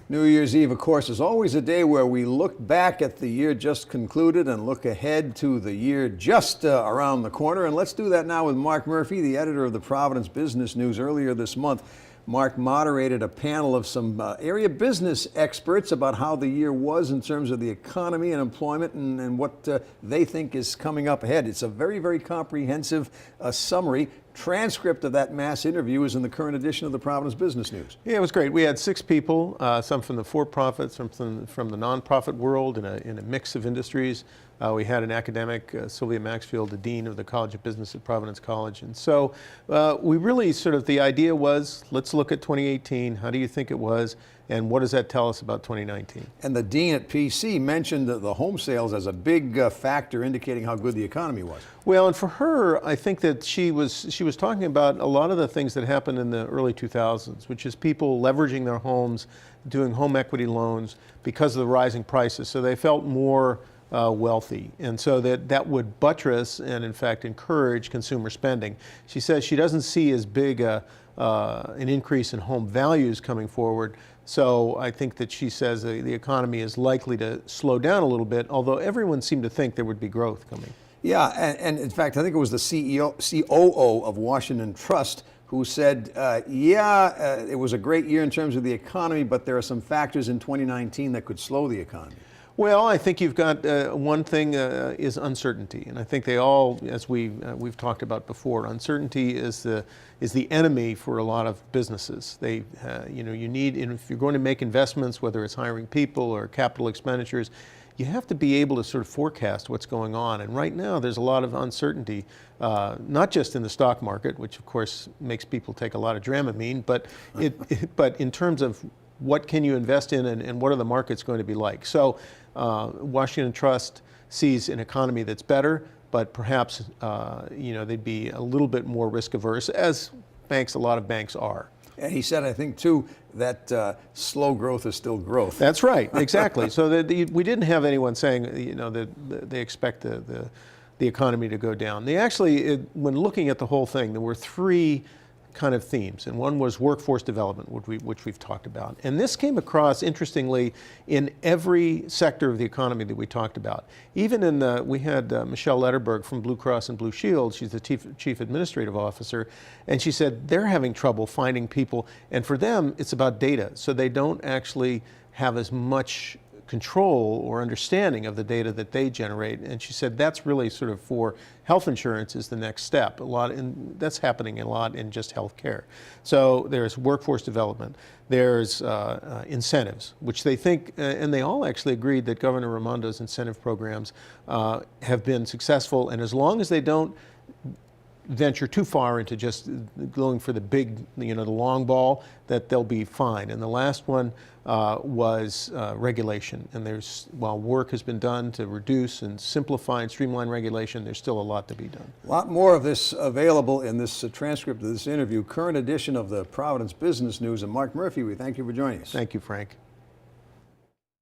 New Year's Eve, of course, is always a day where we look back at the year just concluded and look ahead to the year just around the corner. And let's do that now with Mark Murphy, the editor of the Providence Business News. Earlier this month, Mark moderated a panel of some area business experts about how the year was in terms of the economy and employment and what they think is coming up ahead. It's a very, very comprehensive summary. Transcript of that mass interview is in the current edition of the Providence Business News. Yeah, it was great. We had 6 people, some from the for-profits, from the nonprofit world in a mix of industries. We had an academic, Sylvia Maxfield, the Dean of the College of Business at Providence College. And so we really the idea was, let's look at 2018. How do you think it was? And what does that tell us about 2019? And the Dean at PC mentioned the home sales as a big factor indicating how good the economy was. Well, and for her, I think that she was talking about a lot of the things that happened in the early 2000s, which is people leveraging their homes, doing home equity loans because of the rising prices. So they felt more wealthy, and so that would buttress and in fact encourage consumer spending. She says she doesn't see as big an increase in home values coming forward, so I think that she says the economy is likely to slow down a little bit, although everyone seemed to think there would be growth coming. Yeah, and in fact I think it was the COO of Washington Trust who said, it was a great year in terms of the economy, but there are some factors in 2019 that could slow the economy. Well, I think you've got one thing is uncertainty, and I think they all, as we've talked about before, uncertainty is the enemy for a lot of businesses. They, you need, if you're going to make investments, whether it's hiring people or capital expenditures, you have to be able to sort of forecast what's going on. And right now, there's a lot of uncertainty, not just in the stock market, which of course makes people take a lot of Dramamine, but but in terms of what can you invest in and what are the markets going to be like. So Washington Trust sees an economy that's better, but perhaps they'd be a little bit more risk averse, as a lot of banks are. And he said, I think too, that slow growth is still growth. That's right, exactly. So we didn't have anyone saying that they expect the economy to go down. They actually, when looking at the whole thing, there were 3 kind of themes, and one was workforce development, which we've talked about. And this came across, interestingly, in every sector of the economy that we talked about. Even in we had Michelle Letterberg from Blue Cross and Blue Shield. She's the chief administrative officer, and she said they're having trouble finding people, and for them, it's about data. So they don't actually have as much control or understanding of the data that they generate. And she said that's really sort of for health insurance is the next step. That's happening a lot in just health care. So there's workforce development. There's incentives, which they think, and they all actually agreed that Governor Raimondo's incentive programs have been successful. And as long as they don't venture too far into just going for the big, the long ball, that they'll be fine. And the last one was regulation. And while work has been done to reduce and simplify and streamline regulation, there's still a lot to be done. A lot more of this available in this transcript of this interview, current edition of the Providence Business News. And Mark Murphy, we thank you for joining us. Thank you, Frank.